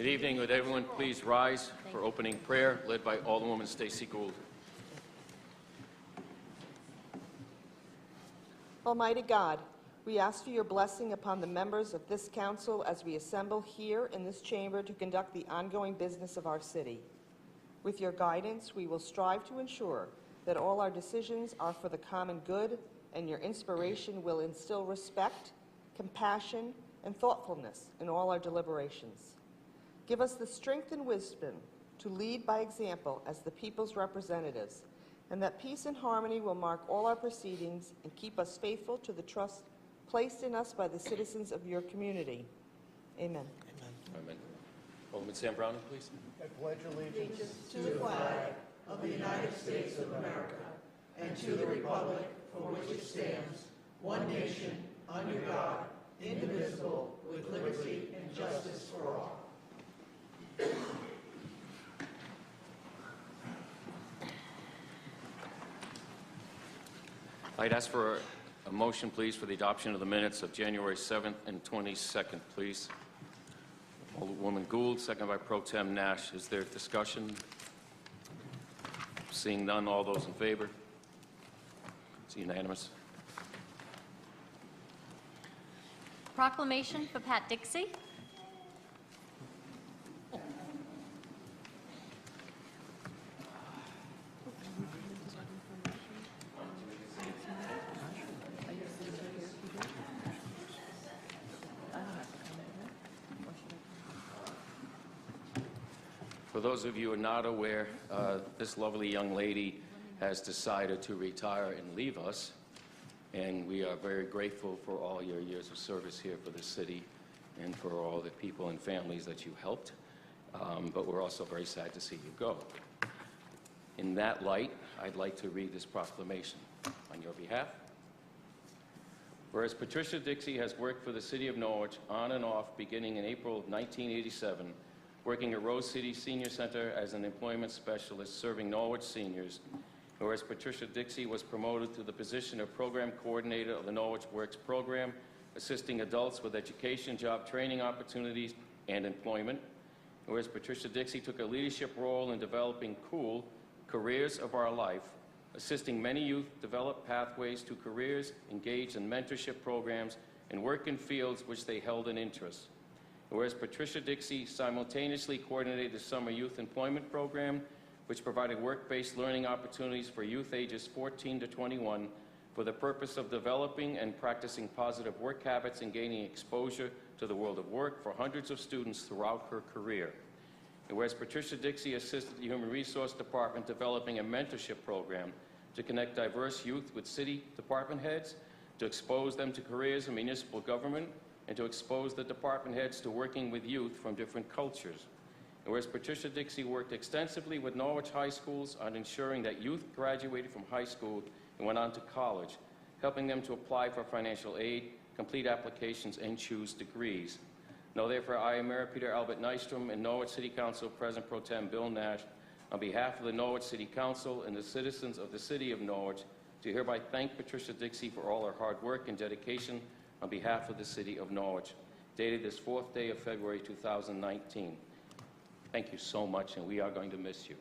Good evening. Would everyone please rise for opening prayer, led by Alderwoman Stacey Gould. Almighty God, we ask for your blessing upon the members of this council as we assemble here in this chamber to conduct the ongoing business of our city. With your guidance, we will strive to ensure that all our decisions are for the common good, and your inspiration will instill respect, compassion, and thoughtfulness in all our deliberations. Give us the strength and wisdom to lead by example as the people's representatives, and that peace and harmony will mark all our proceedings and keep us faithful to the trust placed in us by the citizens of your community. Amen. Amen. Alderman Sam Browning, please. I pledge allegiance to the flag of the United States of America and to the republic for which it stands, one nation, under God, indivisible, with liberty and justice for all. I'd ask for a motion, please, for the adoption of the minutes of January 7th and 22nd, please. Alderwoman Gould, second by Pro Tem Nash. Is there discussion? Seeing none, all those in favor? It's unanimous. Proclamation for Pat Dixie. For those of you who are not aware, this lovely young lady has decided to retire and leave us, and we are very grateful for all your years of service here for the city and for all the people and families that you helped, but we're also very sad to see you go. In that light, I'd like to read this proclamation on your behalf. Whereas Patricia Dixie has worked for the City of Norwich on and off beginning in April of 1987, working at Rose City Senior Center as an employment specialist serving Norwich seniors, whereas Patricia Dixie was promoted to the position of Program Coordinator of the Norwich Works Program, assisting adults with education, job training opportunities, and employment, whereas Patricia Dixie took a leadership role in developing COOL, Careers of Our Life, assisting many youth develop pathways to careers, engage in mentorship programs, and work in fields which they held an interest. Whereas Patricia Dixie simultaneously coordinated the Summer Youth Employment Program, which provided work-based learning opportunities for youth ages 14 to 21 for the purpose of developing and practicing positive work habits and gaining exposure to the world of work for hundreds of students throughout her career. And whereas Patricia Dixie assisted the Human Resource Department developing a mentorship program to connect diverse youth with city department heads, to expose them to careers in municipal government, and to expose the department heads to working with youth from different cultures. And whereas Patricia Dixie worked extensively with Norwich high schools on ensuring that youth graduated from high school and went on to college, helping them to apply for financial aid, complete applications, and choose degrees. Now therefore, I, Mayor Peter Albert Nystrom, and Norwich City Council President Pro Tem Bill Nash, on behalf of the Norwich City Council and the citizens of the City of Norwich, do hereby thank Patricia Dixie for all her hard work and dedication on behalf of the City of Norwich, dated this 4th day of February 2019. Thank you so much, and we are going to miss you.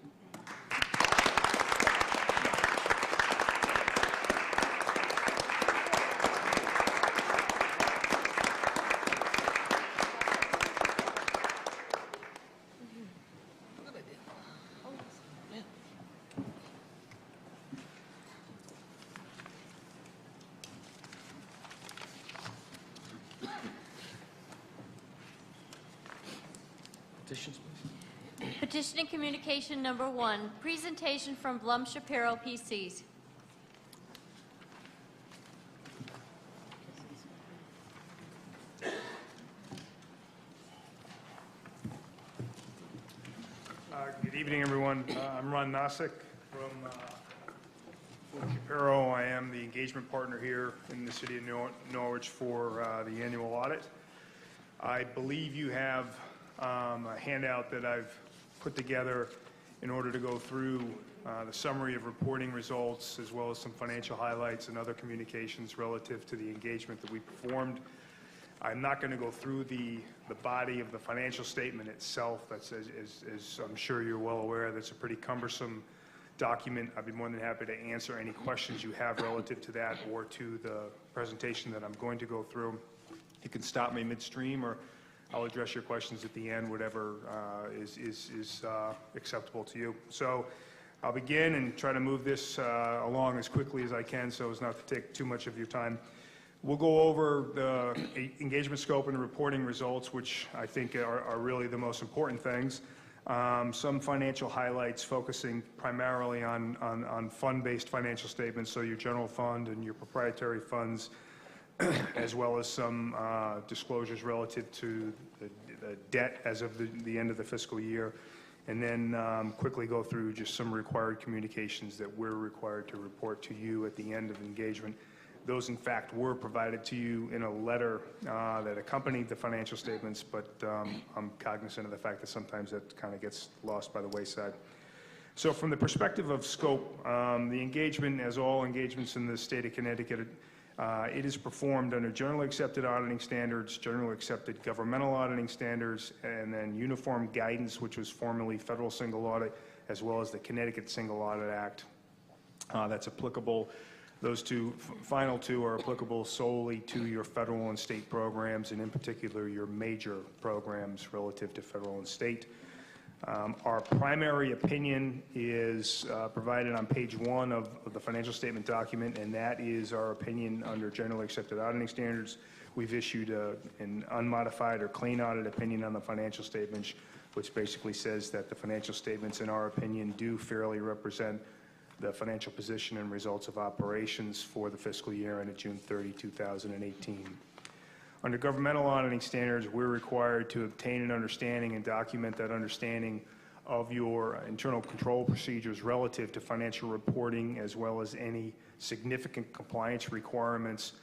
Petitions, please. Petition and communication number 1, presentation from Blum Shapiro PCs. Good evening, everyone. I'm Ron Nosik from Blum Shapiro. I am the engagement partner here in the City of Norwich for the annual audit. I believe you have a handout that I've put together in order to go through the summary of reporting results, as well as some financial highlights and other communications relative to the engagement that we performed. I'm not going to go through the body of the financial statement itself. That's, as I'm sure you're well aware, that's a pretty cumbersome document. I'd be more than happy to answer any questions you have relative to that or to the presentation that I'm going to go through. You can stop me midstream, or I'll address your questions at the end, whatever is acceptable to you. So I'll begin and try to move this along as quickly as I can so as not to take too much of your time. We'll go over the engagement scope and the reporting results, which I think are really the most important things. Some financial highlights focusing primarily on fund-based financial statements, so your general fund and your proprietary funds, as well as some disclosures relative to the debt as of the end of the fiscal year, and then quickly go through just some required communications that we're required to report to you at the end of engagement. Those, in fact, were provided to you in a letter that accompanied the financial statements, but I'm cognizant of the fact that sometimes that kind of gets lost by the wayside. So from the perspective of scope, the engagement, as all engagements in the state of Connecticut, it is performed under generally accepted auditing standards, generally accepted governmental auditing standards, and then uniform guidance, which was formerly federal single audit, as well as the Connecticut Single Audit Act. That's applicable. Those final two are applicable solely to your federal and state programs, and in particular your major programs relative to federal and state. Our primary opinion is provided on page 1 of the financial statement document, and that is our opinion under generally accepted auditing standards. We've issued an unmodified or clean audit opinion on the financial statements, which basically says that the financial statements, in our opinion, do fairly represent the financial position and results of operations for the fiscal year ended June 30, 2018. Under governmental auditing standards, we're required to obtain an understanding and document that understanding of your internal control procedures relative to financial reporting, as well as any significant compliance requirements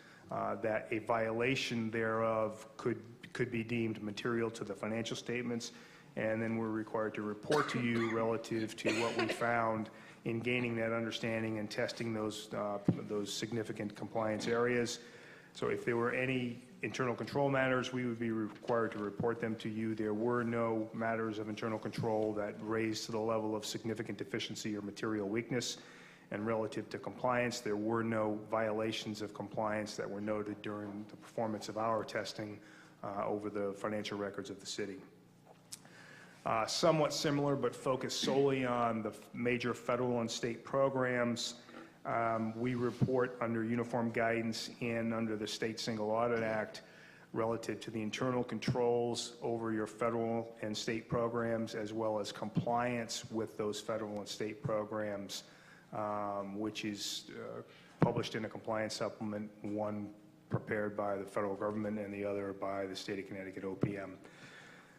that a violation thereof could be deemed material to the financial statements. And then we're required to report to you relative to what we found in gaining that understanding and testing those significant compliance areas. So if there were any internal control matters, we would be required to report them to you. There were no matters of internal control that raised to the level of significant deficiency or material weakness. And relative to compliance, there were no violations of compliance that were noted during the performance of our testing over the financial records of the city. Somewhat similar, but focused solely on the major federal and state programs. We report under uniform guidance and under the State Single Audit Act relative to the internal controls over your federal and state programs, as well as compliance with those federal and state programs, which is published in a compliance supplement, one prepared by the federal government and the other by the state of Connecticut OPM.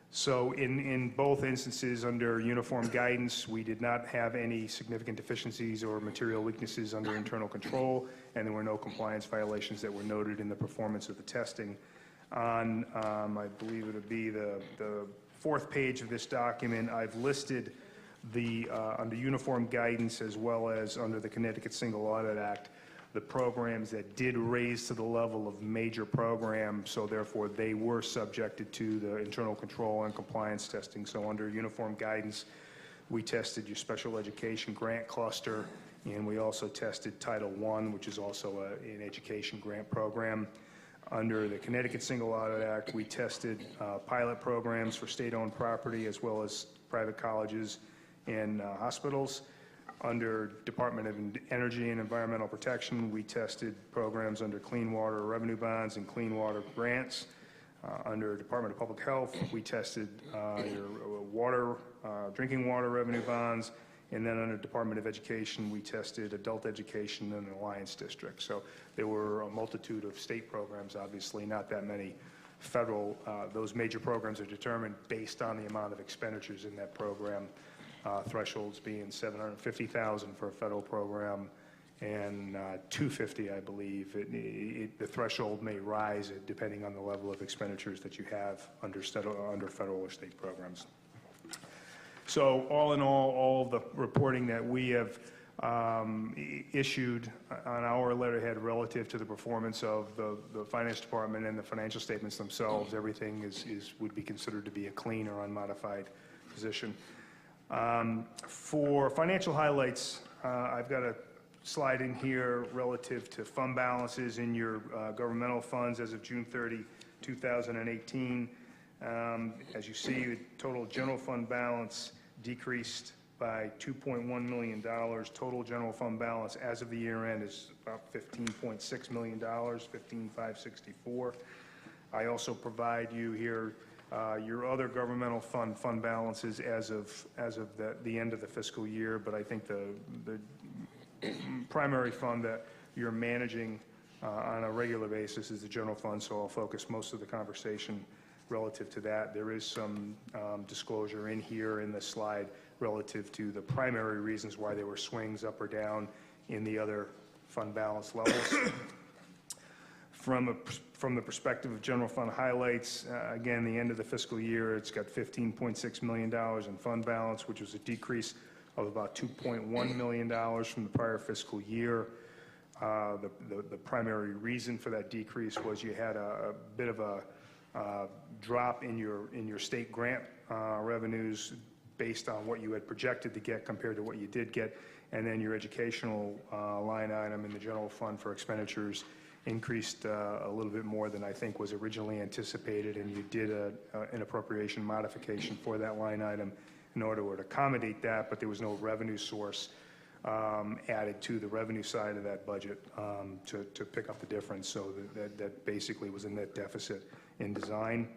So in both instances, under uniform guidance, we did not have any significant deficiencies or material weaknesses under internal control, and there were no compliance violations that were noted in the performance of the testing. On, I believe it would be the 4th page of this document, I've listed under uniform guidance, as well as under the Connecticut Single Audit Act, the programs that did raise to the level of major programs, so therefore they were subjected to the internal control and compliance testing. So under uniform guidance, we tested your special education grant cluster, and we also tested Title I, which is also an education grant program. Under the Connecticut Single Audit Act, we tested pilot programs for state-owned property, as well as private colleges and hospitals. Under Department of Energy and Environmental Protection, we tested programs under Clean Water Revenue Bonds and Clean Water Grants. Under Department of Public Health, we tested your drinking water revenue bonds. And then under Department of Education, we tested adult education in the Alliance District. So there were a multitude of state programs, obviously, not that many federal. Those major programs are determined based on the amount of expenditures in that program. Thresholds being $750,000 for a federal program and $250,000, I believe. The threshold may rise depending on the level of expenditures that you have under federal or state programs. So all in all the reporting that we have issued on our letterhead relative to the performance of the finance department and the financial statements themselves. Everything would be considered to be a clean or unmodified position. For financial highlights, I've got a slide in here relative to fund balances in your governmental funds as of June 30, 2018. As you see, the total general fund balance decreased by $2.1 million. Total general fund balance as of the year end is about $15.6 million, $15,564. I also provide you here your other governmental fund balances as of the end of the fiscal year, but I think the primary fund that you're managing on a regular basis is the general fund, so I'll focus most of the conversation relative to that. There is some disclosure in here in this slide relative to the primary reasons why there were swings up or down in the other fund balance levels. From the perspective of general fund highlights, again, the end of the fiscal year, it's got $15.6 million in fund balance, which was a decrease of about $2.1 million from the prior fiscal year. The primary reason for that decrease was you had a bit of a drop in your state grant revenues based on what you had projected to get compared to what you did get, and then your educational line item in the general fund for expenditures increased a little bit more than I think was originally anticipated, and you did an appropriation modification for that line item in order to accommodate that, but there was no revenue source added to the revenue side of that budget to pick up the difference, so that basically was a net deficit in design.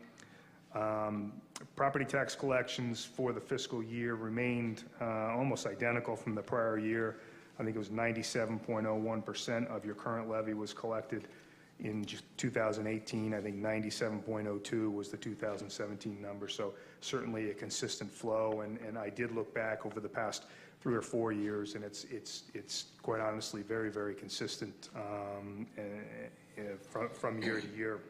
Property tax collections for the fiscal year remained almost identical from the prior year. I think it was 97.01% of your current levy was collected in 2018. I think 97.02 was the 2017 number, so certainly a consistent flow, and I did look back over the past 3 or 4 years, and it's quite honestly very, very consistent from year to year.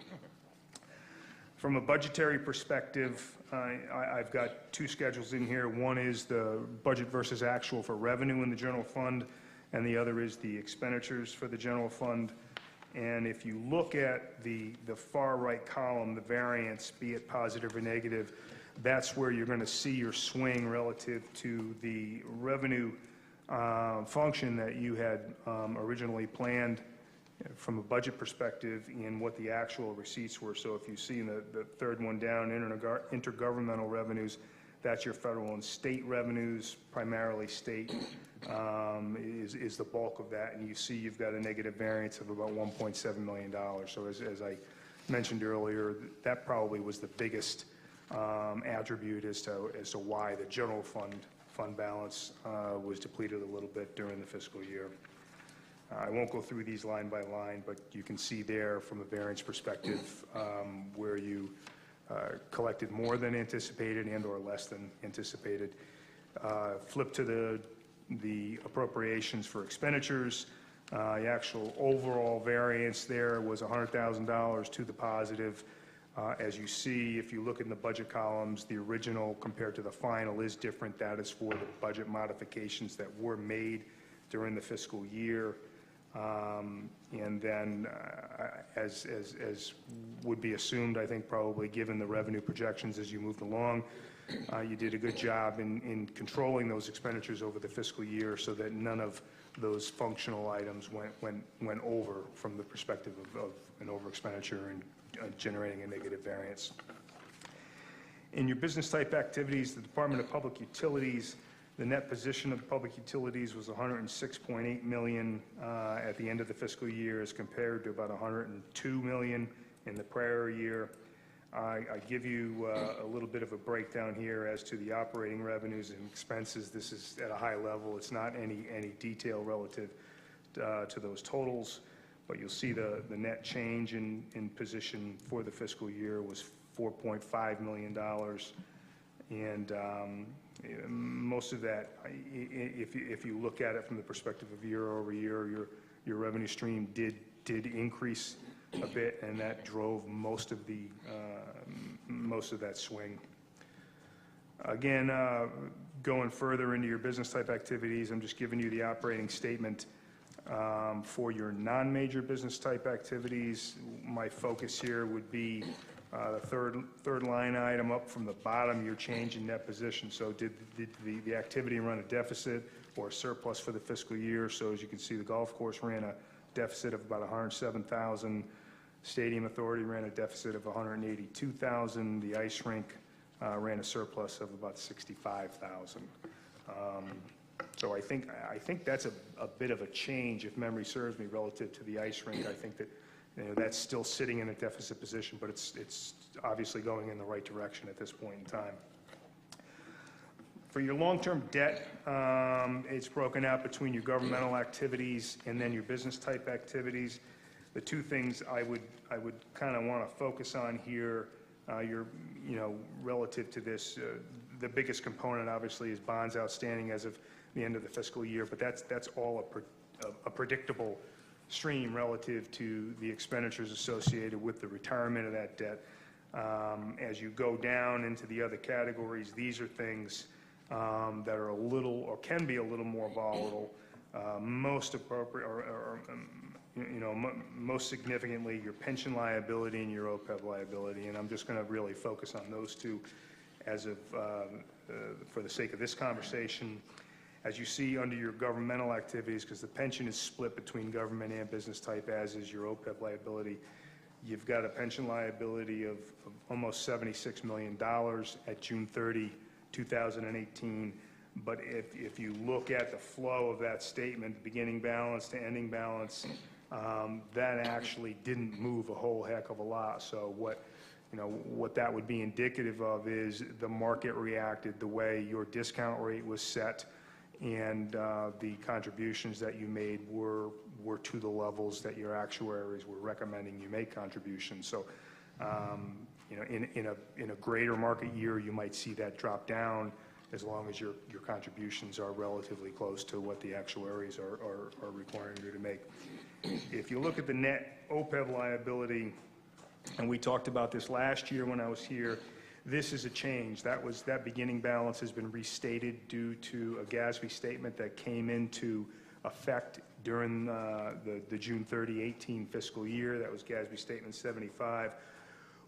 From a budgetary perspective, I've got 2 schedules in here. One is the budget versus actual for revenue in the general fund, and the other is the expenditures for the general fund. And if you look at the far right column, the variance, be it positive or negative, that's where you're going to see your swing relative to the revenue function that you had originally planned from a budget perspective in what the actual receipts were. So if you see in the third one down, intergovernmental revenues, that's your federal and state revenues, primarily state is the bulk of that, and you see you've got a negative variance of about $1.7 million. So as I mentioned earlier, that probably was the biggest attribute as to why the general fund balance was depleted a little bit during the fiscal year. I won't go through these line by line, but you can see there from a variance perspective where you collected more than anticipated and or less than anticipated. Flip to the appropriations for expenditures. The actual overall variance there was $100,000 to the positive. As you see, if you look in the budget columns, the original compared to the final is different. That is for the budget modifications that were made during the fiscal year. And then, as would be assumed, I think probably given the revenue projections as you moved along, you did a good job in controlling those expenditures over the fiscal year so that none of those functional items went over from the perspective of an over expenditure and generating a negative variance. In your business type activities, the Department of Public Utilities, the net position of public utilities was $106.8 million at the end of the fiscal year as compared to about $102 million in the prior year. I give you a little bit of a breakdown here as to the operating revenues and expenses. This is at a high level. It's not any detail relative to those totals, but you'll see the net change in position for the fiscal year was $4.5 million. And most of that, if you look at it from the perspective of year over year, your revenue stream did increase a bit, and that drove most of that swing. Again, Going further into your business type activities, I'm just giving you the operating statement for your non-major business type activities. My focus here would be the third line item up from the bottom, your change in net position. So did the activity run a deficit or a surplus for the fiscal year? So as you can see, the golf course ran a deficit of about $107,000. Stadium Authority ran a deficit of $182,000. The ice rink ran a surplus of about $65,000. So I think that's a bit of a change, if memory serves me, relative to the ice rink. I think that that's still sitting in a deficit position, but it's obviously going in the right direction at this point in time. For your long-term debt, it's broken out between your governmental activities and then your business type activities. The two things I would kind of want to focus on here, relative to this, the biggest component obviously is bonds outstanding as of the end of the fiscal year, but that's all a predictable stream relative to the expenditures associated with the retirement of that debt. As you go down into the other categories, these are things that are a little, or can be a little more volatile. Most appropriate, most significantly, your pension liability and your OPEB liability, and I'm just going to really focus on those two as of, for the sake of this conversation. As you see under your governmental activities, because the pension is split between government and business type, as is your OPEB liability, you've got a pension liability of almost $76 million at June 30, 2018. But if you look at the flow of that statement, beginning balance to ending balance, that actually didn't move a whole heck of a lot. So what that would be indicative of is the market reacted the way your discount rate was set, and the contributions that you made were to the levels that your actuaries were recommending you make contributions. So, in a greater market year, you might see that drop down as long as your contributions are relatively close to what the actuaries are requiring you to make. If you look at the net OPEB liability, and we talked about this last year when I was here, this is a change. That beginning balance has been restated due to a GASB statement that came into effect during the June 30, 18 fiscal year. That was GASB Statement 75,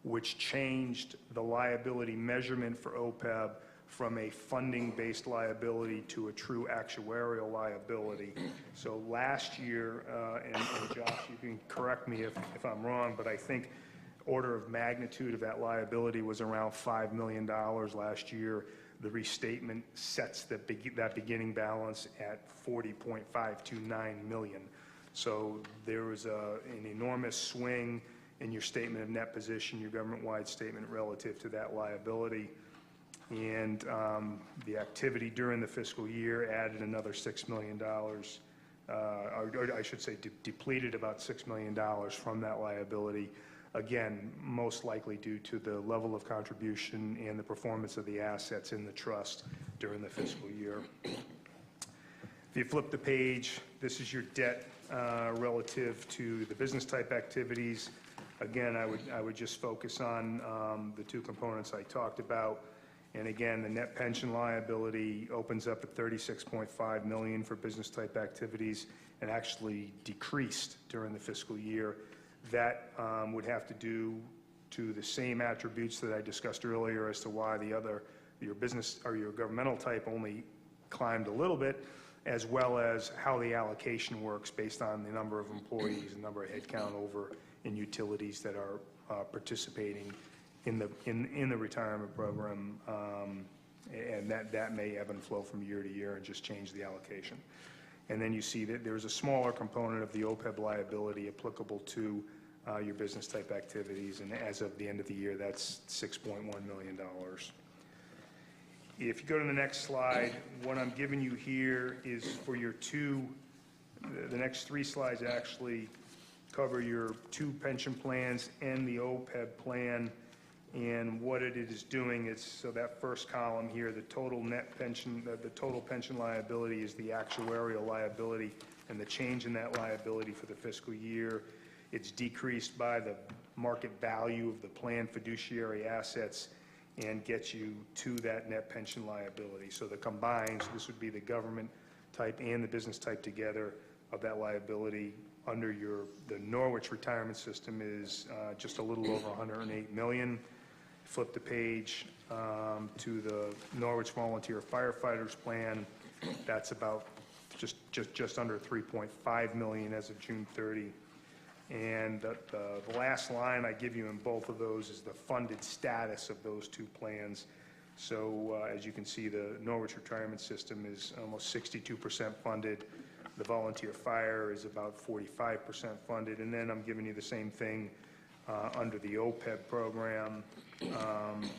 which changed the liability measurement for OPEB from a funding-based liability to a true actuarial liability. So last year, and Josh, you can correct me if I'm wrong, but I think order of magnitude of that liability was around $5 million last year. The restatement sets that beginning balance at $40.529 million. So there was an enormous swing in your statement of net position, your government-wide statement relative to that liability. And the activity during the fiscal year added another $6 million, or I should say depleted about $6 million from that liability. Again, most likely due to the level of contribution and the performance of the assets in the trust during the fiscal year. If you flip the page, this is your debt relative to the business type activities. Again, I would just focus on the two components I talked about. And again, the net pension liability opens up at $36.5 million for business type activities and actually decreased during the fiscal year. That would have to do to the same attributes that I discussed earlier as to why your business or your governmental type only climbed a little bit, as well as how the allocation works based on the number of employees and number of headcount over in utilities that are participating in the retirement program, and that may ebb and flow from year to year and just change the allocation. And then you see that there's a smaller component of the OPEB liability applicable to your business type activities, and as of the end of the year, that's $6.1 million. If you go to the next slide, what I'm giving you here is for your the next three slides actually cover your two pension plans and the OPEB plan. And what it is doing is, so that first column here, the total net pension, the total pension liability is the actuarial liability, and the change in that liability for the fiscal year, it's decreased by the market value of the plan fiduciary assets and gets you to that net pension liability. So the combined, so this would be the government type and the business type together of that liability under the Norwich retirement system is just a little over 108 million. Flip the page to the Norwich Volunteer Firefighters Plan. That's about just under 3.5 million as of June 30. And the last line I give you in both of those is the funded status of those two plans. So as you can see, the Norwich retirement system is almost 62% funded. The volunteer fire is about 45% funded. And then I'm giving you the same thing under the OPEB program.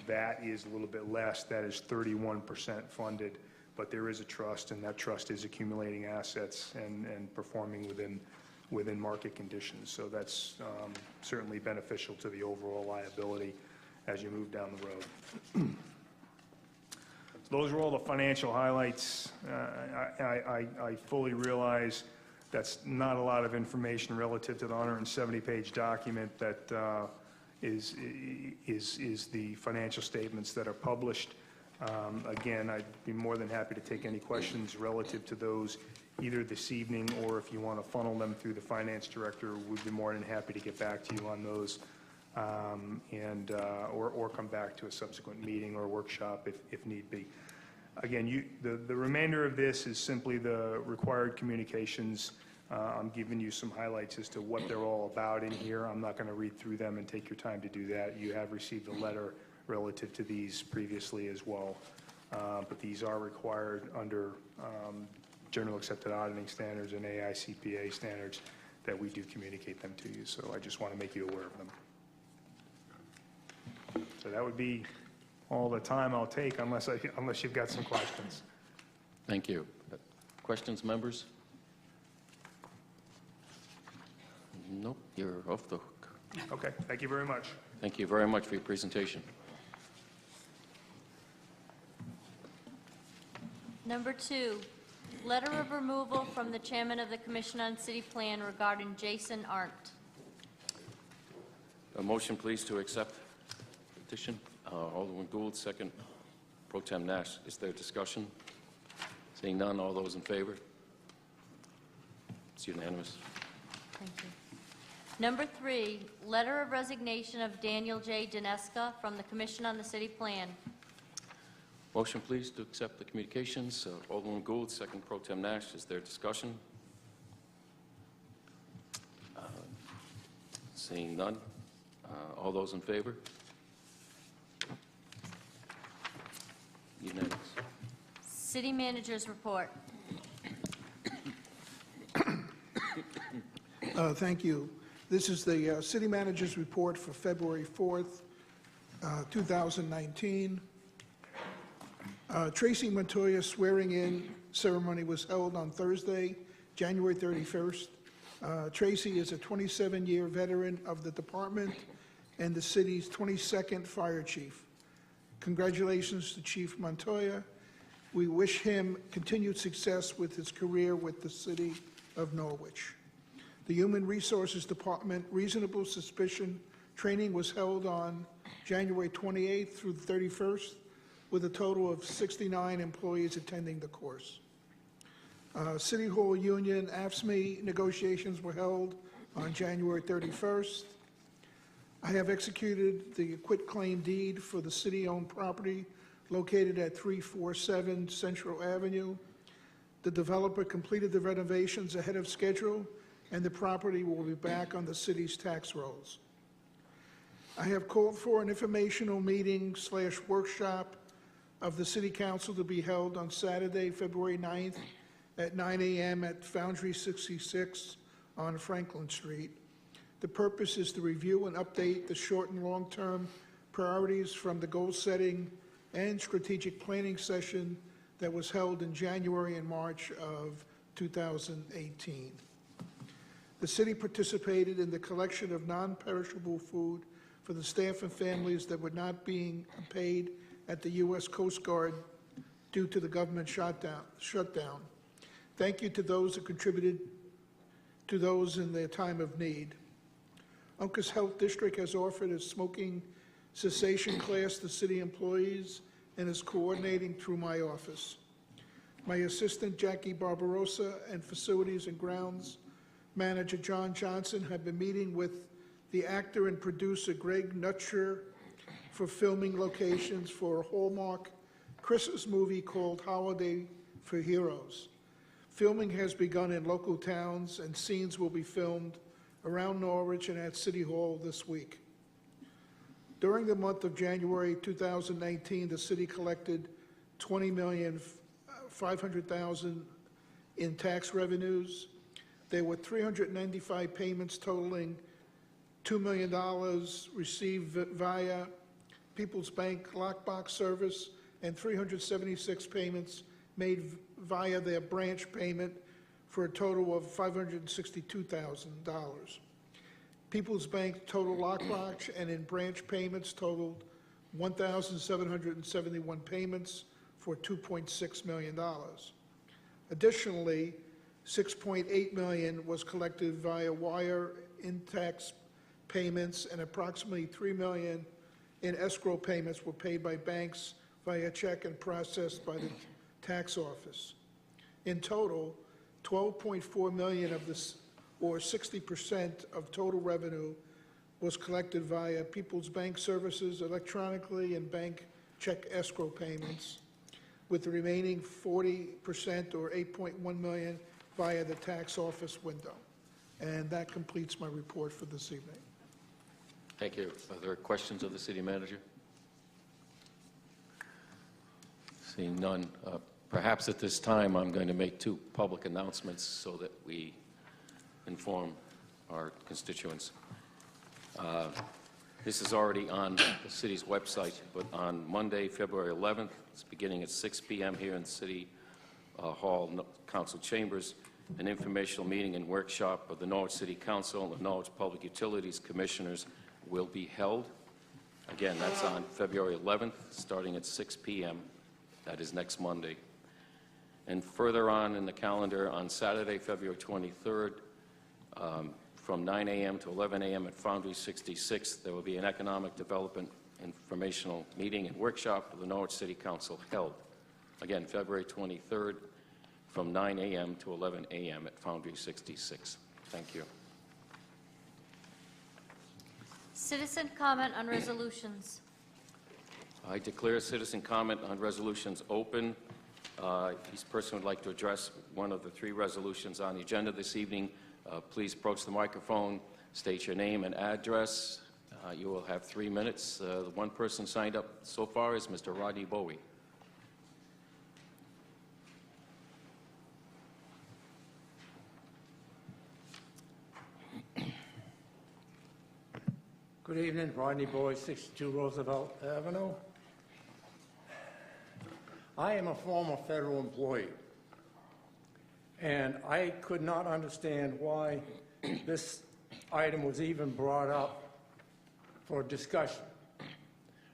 That is a little bit less. That is 31% funded. But there is a trust, and that trust is accumulating assets and performing within market conditions. So that's certainly beneficial to the overall liability as you move down the road. So those are all the financial highlights. I fully realize that's not a lot of information relative to the 170-page document that is the financial statements that are published. Again, I'd be more than happy to take any questions relative to those either this evening, or if you want to funnel them through the finance director, we'd be more than happy to get back to you on those, or come back to a subsequent meeting or workshop if need be. Again, the remainder of this is simply the required communications. I'm giving you some highlights as to what they're all about in here. I'm not going to read through them and take your time to do that. You have received a letter relative to these previously as well. But these are required under general accepted auditing standards and AICPA standards that we do communicate them to you. So I just want to make you aware of them. So that would be all the time I'll take unless you've got some questions. Thank you. Questions, members? Nope, you're off the hook. Okay, thank you very much. Thank you very much for your presentation. Number 2, letter of removal from the chairman of the Commission on City Plan regarding Jason Arndt. A motion, please, to accept the petition. Alderman Gould, second. Pro Tem Nash. Is there discussion? Seeing none, all those in favor? It's unanimous. Thank you. Number 3, letter of resignation of Daniel J. Dineska from the Commission on the City Plan. Motion, please, to accept the communications. Alderman Gould, second. Pro Tem Nash. Is there discussion? Seeing none, all those in favor? Unanimous. City Manager's report. Thank you. This is the City Manager's report for February 4th, 2019. Tracy Montoya swearing-in ceremony was held on Thursday, January 31st. Tracy is a 27-year veteran of the department and the city's 22nd fire chief. Congratulations to Chief Montoya. We wish him continued success with his career with the city of Norwich. The Human Resources Department reasonable suspicion training was held on January 28th through the 31st, with a total of 69 employees attending the course. City Hall Union AFSCME negotiations were held on January 31st. I have executed the quitclaim deed for the city-owned property located at 347 Central Avenue. The developer completed the renovations ahead of schedule, and the property will be back on the city's tax rolls. I have called for an informational meeting / workshop of the City Council to be held on Saturday, February 9th at 9 a.m. at Foundry 66 on Franklin Street. The purpose is to review and update the short and long-term priorities from the goal-setting and strategic planning session that was held in January and March of 2018. The city participated in the collection of non-perishable food for the staff and families that were not being paid at the U.S. Coast Guard due to the government shutdown. Thank you to those who contributed to those in their time of need. Uncas Health District has offered a smoking cessation class to city employees and is coordinating through my office. My assistant, Jackie Barbarossa, and Facilities and Grounds Manager John Johnson have been meeting with the actor and producer Greg Nutcher for filming locations for a Hallmark Christmas movie called Holiday for Heroes. Filming has begun in local towns, and scenes will be filmed around Norwich and at City Hall this week. During the month of January 2019, the city collected $20,500,000 in tax revenues. There were 395 payments totaling $2 million received via People's Bank lockbox service and 376 payments made via their branch payment for a total of $562,000. People's Bank total lockbox and in branch payments totaled 1,771 payments for $2.6 million. Additionally, $6.8 million was collected via wire in tax payments, and approximately $3 million in escrow payments were paid by banks via check and processed by the tax office. In total, $12.4 million of this, or 60% of total revenue, was collected via People's Bank services electronically and bank check escrow payments, with the remaining 40%, or $8.1 million, via the tax office window. And that completes my report for this evening. Thank you. Are there questions of the city manager? Seeing none, perhaps at this time I'm going to make two public announcements so that we inform our constituents. This is already on the city's website, but on Monday, February 11th, it's beginning at 6 p.m. here in City Hall, Council Chambers, an informational meeting and workshop of the Norwich City Council and the Norwich Public Utilities Commissioners will be held. Again, that's on February 11th, starting at 6 p.m. That is next Monday. And further on in the calendar, on Saturday, February 23rd, from 9 a.m. to 11 a.m. at Foundry 66, there will be an economic development informational meeting and workshop of the Norwich City Council held. Again, February 23rd, from 9 a.m. to 11 a.m. at Foundry 66. Thank you. Citizen comment on resolutions. I declare citizen comment on resolutions open. Each person would like to address one of the three resolutions on the agenda this evening. Please approach the microphone, state your name and address. You will have 3 minutes. The one person signed up so far is Mr. Rodney Bowie. Good evening, Rodney Bowie, 62 Roosevelt Avenue. I am a former federal employee, and I could not understand why this item was even brought up for discussion.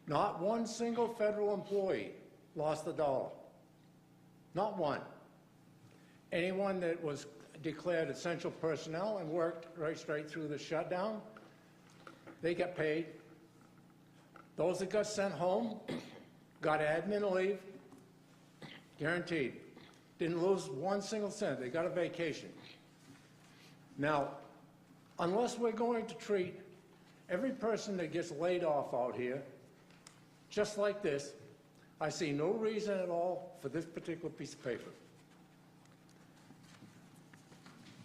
Not one single federal employee lost a dollar. Not one. Anyone that was declared essential personnel and worked right straight through the shutdown, they got paid. Those that got sent home got admin leave, guaranteed. Didn't lose one single cent. They got a vacation. Now, unless we're going to treat every person that gets laid off out here just like this, I see no reason at all for this particular piece of paper.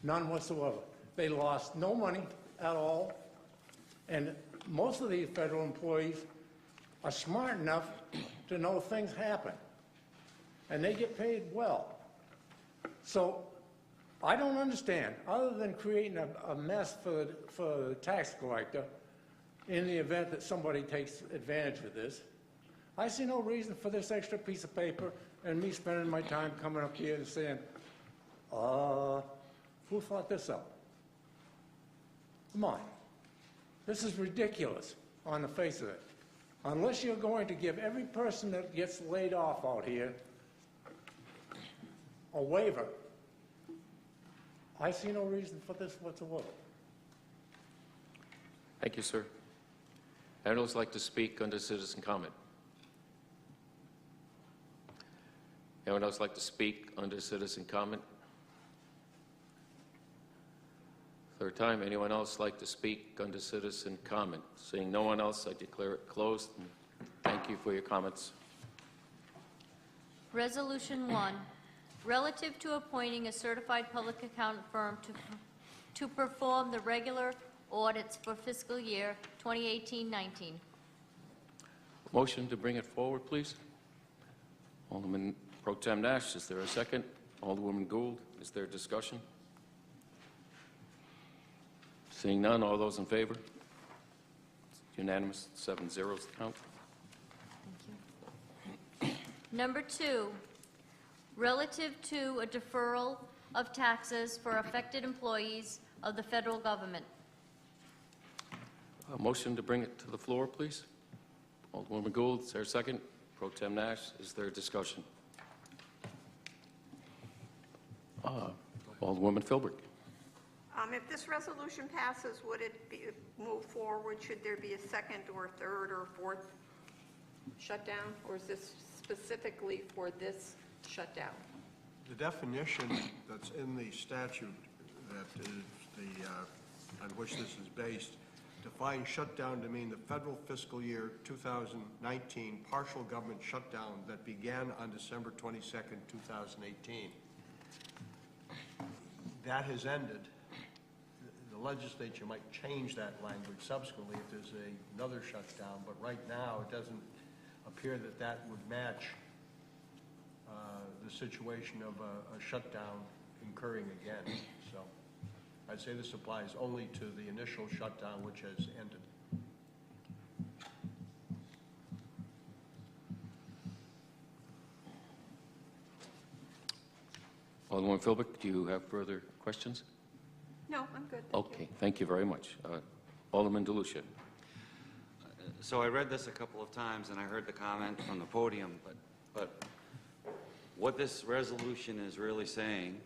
None whatsoever. They lost no money at all. And most of these federal employees are smart enough to know things happen. And they get paid well. So I don't understand, other than creating a mess for the tax collector in the event that somebody takes advantage of this, I see no reason for this extra piece of paper and me spending my time coming up here and saying, who thought this up? Come on. This is ridiculous on the face of it. Unless you're going to give every person that gets laid off out here a waiver, I see no reason for this whatsoever. Thank you, sir. Anyone else like to speak under citizen comment? Anyone else like to speak under citizen comment? Third time. Anyone else like to speak under citizen comment? Seeing no one else, I declare it closed. And thank you for your comments. Resolution 1, relative to appointing a certified public accountant firm to perform the regular audits for fiscal year 2018-19. Motion to bring it forward, please. Alderman Pro Tem Nash, is there a second? Alderwoman Gould, is there discussion? Seeing none, all those in favor? It's unanimous, 7-0 is the count. Number 2, relative to a deferral of taxes for affected employees of the federal government. A motion to bring it to the floor, please. Alderwoman Gould, is there a second? Pro Tem Nash, is there discussion? Alderwoman Philbrick. If this resolution passes, would it be move forward? Should there be a second or third or fourth shutdown? Or is this specifically for this shutdown? The definition that's in the statute that is the, on which this is based, defines shutdown to mean the federal fiscal year 2019 partial government shutdown that began on December 22nd, 2018. That has ended. The legislature might change that language subsequently if there's another shutdown, but right now it doesn't appear that that would match the situation of a shutdown occurring again. So I'd say this applies only to the initial shutdown, which has ended. Alderwoman Philbrick, do you have further questions? No, I'm good. Thank you. Okay, thank you very much. Alderman DeLucia. So I read this a couple of times and I heard the comment from the podium, but what this resolution is really saying,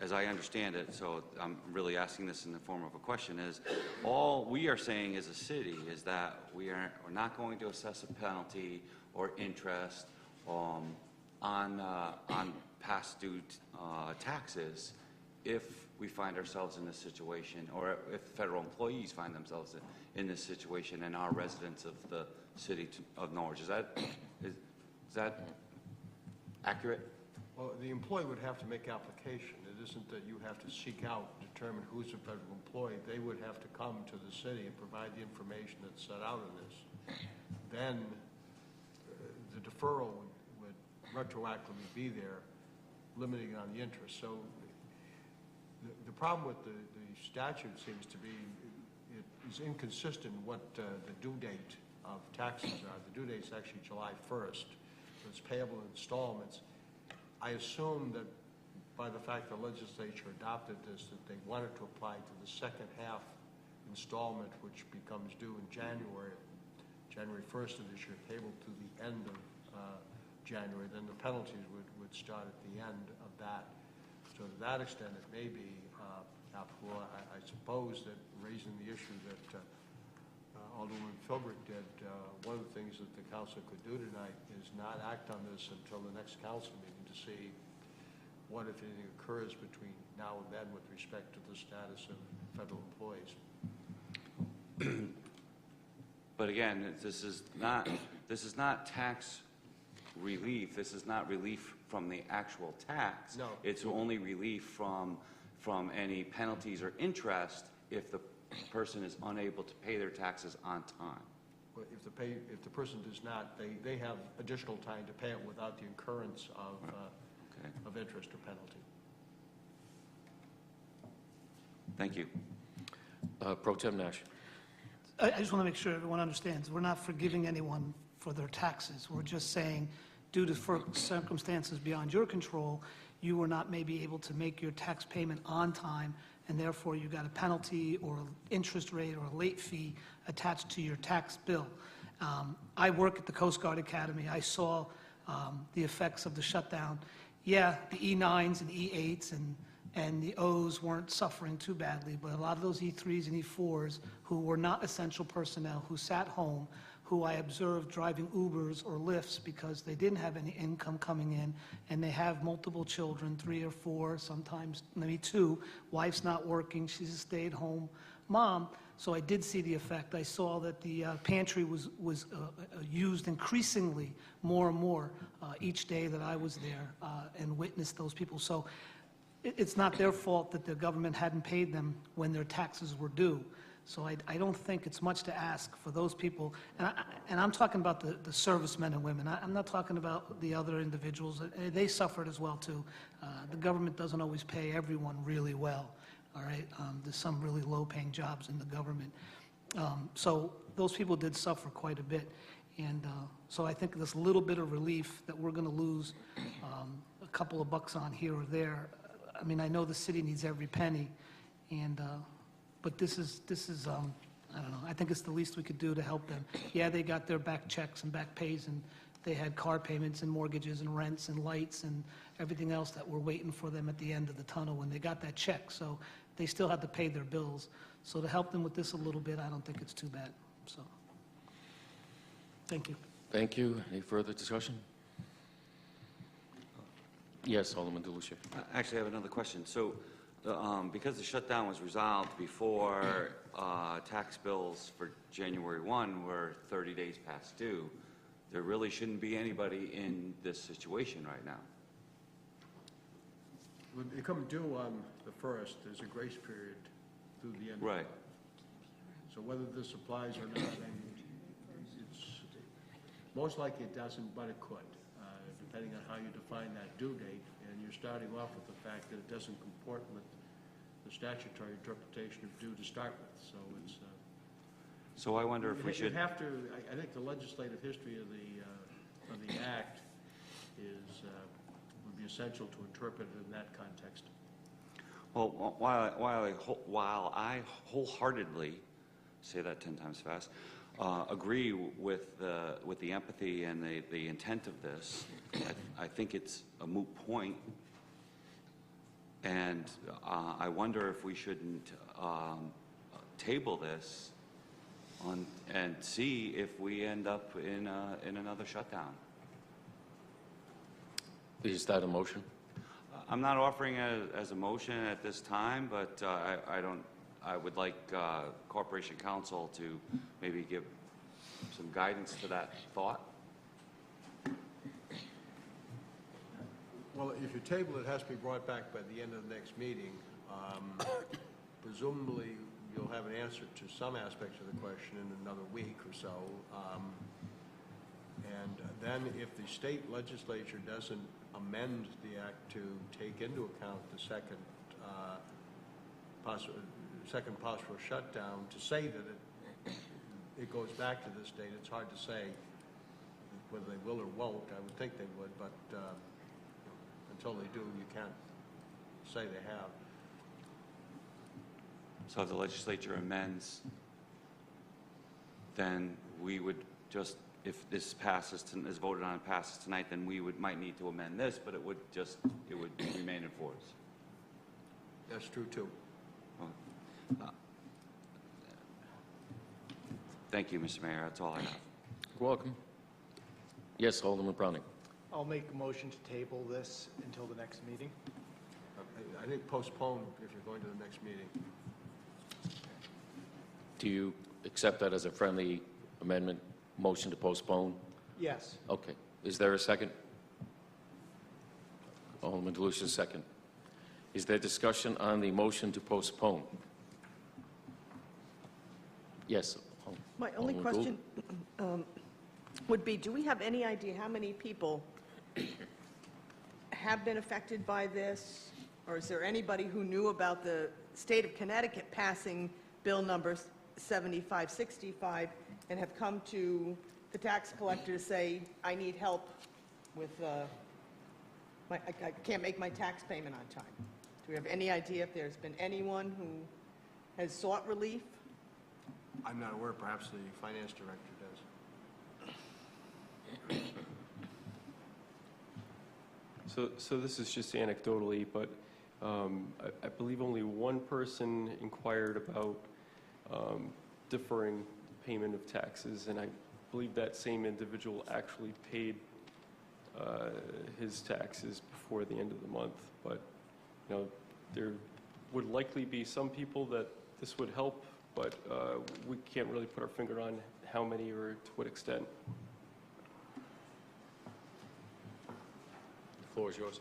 as I understand it, so I'm really asking this in the form of a question, is all we are saying as a city is that we're not going to assess a penalty or interest on past due taxes if we find ourselves in this situation, or if federal employees find themselves in this situation and are residents of the city of Norwich. Is that accurate? Well, the employee would have to make application. It isn't that you have to seek out, determine who's a federal employee. They would have to come to the city and provide the information that's set out in this. Then the deferral would retroactively be there, limiting on the interest. So the problem with the statute seems to be it is inconsistent what the due date of taxes are. The due date is actually July 1st. So it's payable in installments. I assume that by the fact the legislature adopted this, that they wanted to apply to the second half installment, which becomes due in January 1st of this year, payable to the end of January. Then the penalties would start at the end of that. So to that extent, it may be applicable. I suppose that raising the issue that Alderwoman Philbrick did, one of the things that the council could do tonight is not act on this until the next council meeting to see what, if anything, occurs between now and then with respect to the status of federal employees. But again, this is not tax relief. This is not relief from the actual tax. No. It's only relief from any penalties or interest if the person is unable to pay their taxes on time. But if the person does not, they have additional time to pay it without the incurrence of interest or penalty. Thank you. Pro Tem Nash. I just want to make sure everyone understands. We're not forgiving anyone for their taxes. We're just saying, due to circumstances beyond your control, you were not maybe able to make your tax payment on time, and therefore you got a penalty or an interest rate or a late fee attached to your tax bill. I work at the Coast Guard Academy. I saw the effects of the shutdown. Yeah, the E9s and E8s and and the O's weren't suffering too badly, but a lot of those E3s and E4s who were not essential personnel, who sat home, who I observed driving Ubers or Lyfts because they didn't have any income coming in, and they have multiple children, 3 or 4, sometimes maybe 2. Wife's not working, she's a stay-at-home mom, so I did see the effect. I saw that the pantry was used increasingly more and more each day that I was there and witnessed those people. So it's not their fault that the government hadn't paid them when their taxes were due. So I don't think it's much to ask for those people. And I'm talking about the servicemen and women. I'm not talking about the other individuals. They suffered as well, too. The government doesn't always pay everyone really well, all right? There's some really low-paying jobs in the government. So those people did suffer quite a bit. And so I think this little bit of relief that we're going to lose a couple of bucks on here or there. I mean, I know the city needs every penny, and but this is I don't know. I think it's the least we could do to help them. Yeah, they got their back checks and back pays, and they had car payments and mortgages and rents and lights and everything else that were waiting for them at the end of the tunnel when they got that check. So they still had to pay their bills. So to help them with this a little bit, I don't think it's too bad. So, thank you. Thank you. Any further discussion? Yes, Alderman DeLucia. Actually, I have another question. So, because the shutdown was resolved before tax bills for January 1 were 30 days past due, there really shouldn't be anybody in this situation right now. When they come due on the 1st, there's a grace period through the end. Right. So whether this applies or not, it's most likely it doesn't, but it could, depending on how you define that due date. And you're starting off with the fact that it doesn't comport with the statutory interpretation of due to start with. So it's. So I wonder if we should. You'd have to. I think the legislative history of the act would be essential to interpret it in that context. Well, while I wholeheartedly, say that 10 times fast, agree with the empathy and the intent of this, I think it's a moot point, and I wonder if we shouldn't table this and see if we end up in another shutdown. Is that a motion? I'm not offering it as a motion at this time, but I would like Corporation Counsel to maybe give some guidance to that thought. Well, if you table it, has to be brought back by the end of the next meeting. Presumably, you'll have an answer to some aspects of the question in another week or so. And then if the state legislature doesn't amend the act to take into account the second possible shutdown, to say that it goes back to this date, it's hard to say whether they will or won't. I would think they would, but until they do, you can't say they have. So if the legislature amends, then we would just, if this passes, is voted on and passes tonight, then we might need to amend this, but it would remain in force. That's true, too. Thank you, Mr. Mayor. That's all I have. You're welcome. Yes, Alderman Browning. I'll make a motion to table this until the next meeting. I think postpone if you're going to the next meeting. Do you accept that as a friendly amendment, motion to postpone? Yes. Okay. Is there a second? Alderman DeLucia, second. Is there discussion on the motion to postpone? Yes. My only Alderman Gould? question would be, do we have any idea how many people have been affected by this? Or is there anybody who knew about the state of Connecticut passing bill number 7565 and have come to the tax collector to say, I need help with, I can't make my tax payment on time? Do we have any idea if there's been anyone who has sought relief? I'm not aware. Perhaps the finance director does. So this is just anecdotally, but I believe only one person inquired about deferring payment of taxes, and I believe that same individual actually paid his taxes before the end of the month. But, you know, there would likely be some people that this would help, but we can't really put our finger on how many or to what extent. The floor is yours.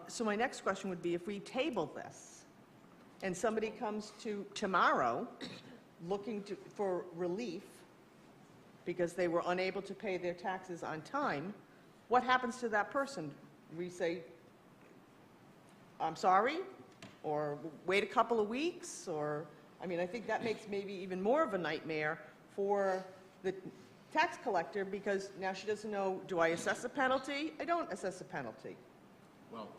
So my next question would be, if we table this, and somebody comes to tomorrow looking for relief because they were unable to pay their taxes on time, what happens to that person? We say, I'm sorry, or wait a couple of weeks, or, I mean, I think that makes maybe even more of a nightmare for the tax collector, because now she doesn't know, do I assess a penalty? I don't assess a penalty. Well,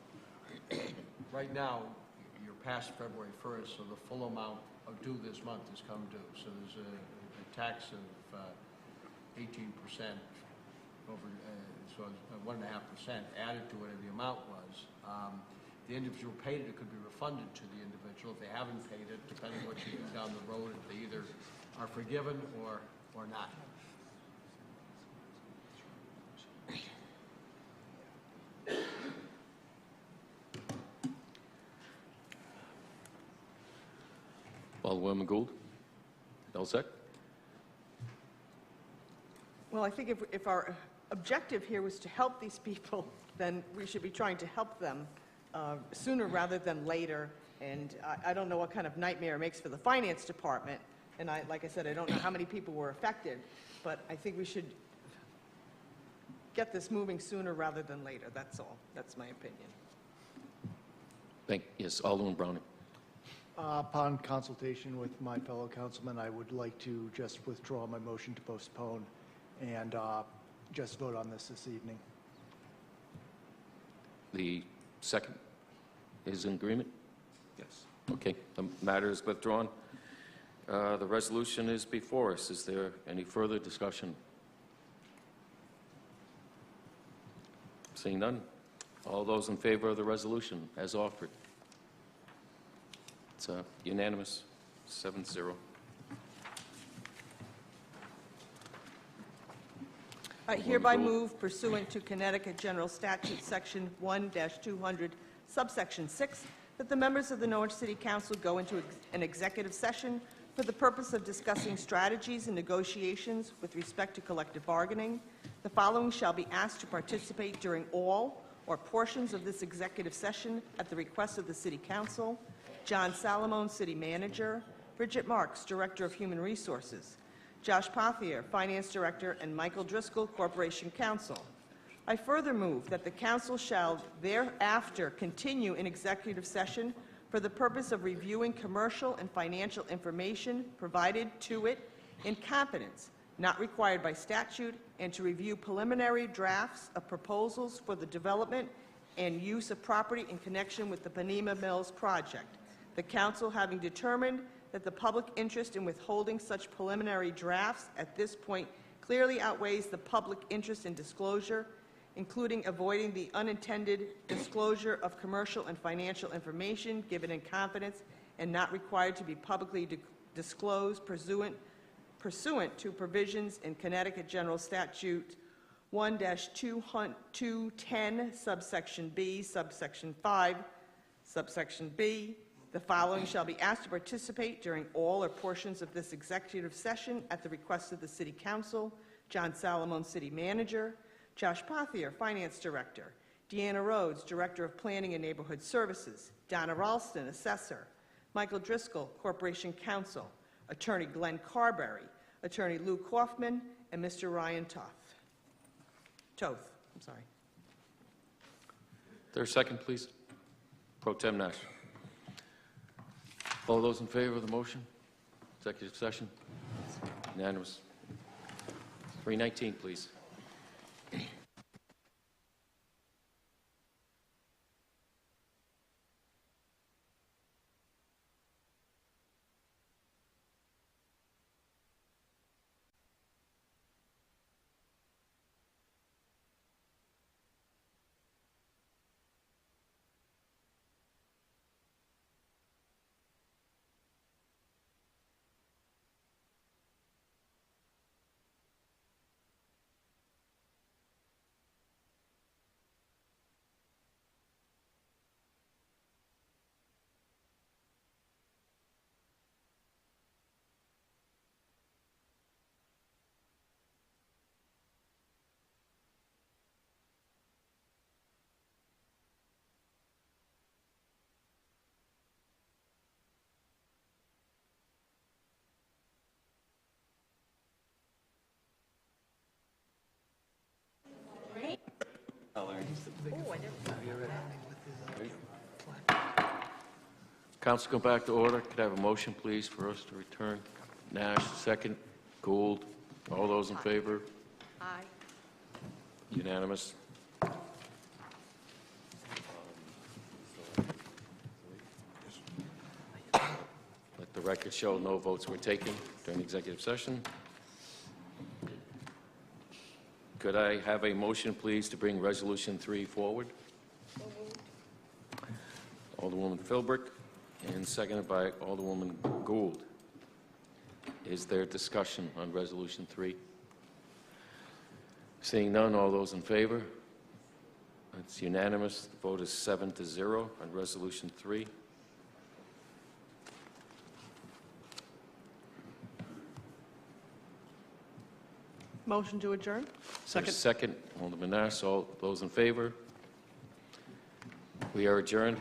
right now, you're past February 1st, so the full amount of due this month has come due. So there's a tax of 18% over, so 1.5% added to whatever the amount was. The individual paid it, it could be refunded to the individual. If they haven't paid it, depending on what you do down the road, they either are forgiven or not. Alderwoman Gould. Delsek. Well, I think if our objective here was to help these people, then we should be trying to help them sooner rather than later. And I don't know what kind of nightmare it makes for the finance department. And like I said, I don't know how many people were affected, but I think we should get this moving sooner rather than later. That's all. That's my opinion. Yes, Alderman Browning. Upon consultation with my fellow councilmen, I would like to just withdraw my motion to postpone and just vote on this evening. The second is in agreement? Yes. Okay, the matter is withdrawn. The resolution is before us. Is there any further discussion? Seeing none. All those in favor of the resolution as offered? It's unanimous, 7-0. I hereby move pursuant to Connecticut General Statute, Section 1-200, subsection 6, that the members of the Norwich City Council go into an executive session for the purpose of discussing strategies and negotiations with respect to collective bargaining. The following shall be asked to participate during all or portions of this executive session at the request of the City Council: John Salamone, City Manager; Bridget Marks, Director of Human Resources; Josh Pothier, Finance Director; and Michael Driscoll, Corporation Counsel. I further move that the Council shall thereafter continue in executive session for the purpose of reviewing commercial and financial information provided to it in confidence, not required by statute, and to review preliminary drafts of proposals for the development and use of property in connection with the Panema Mills project. The Council, having determined that the public interest in withholding such preliminary drafts at this point clearly outweighs the public interest in disclosure, including avoiding the unintended disclosure of commercial and financial information given in confidence and not required to be publicly disclosed pursuant to provisions in Connecticut General Statute 1-210, subsection B, subsection 5, subsection B. The following shall be asked to participate during all or portions of this executive session at the request of the City Council: John Salamone, City Manager; Josh Pothier, Finance Director; Deanna Rhodes, Director of Planning and Neighborhood Services; Donna Ralston, Assessor; Michael Driscoll, Corporation Counsel; Attorney Glenn Carberry; Attorney Lou Kaufman; and Mr. Ryan Toth. There's a second, please. Pro Tem Nash. All those in favor of the motion? Executive session? Unanimous. 319, please. Council, come back to order. Could I have a motion, please, for us to return? Nash, second. Gould. All those in favor? Aye. Unanimous. Let the record show no votes were taken during executive session. Could I have a motion, please, to bring Resolution 3 forward? Alderwoman Philbrick, and seconded by Alderwoman Gould. Is there discussion on Resolution 3? Seeing none, all those in favor? It's unanimous. The vote is 7-0 on Resolution 3. Motion to adjourn? Second. Second, Alderman Nass. All those in favor? We are adjourned.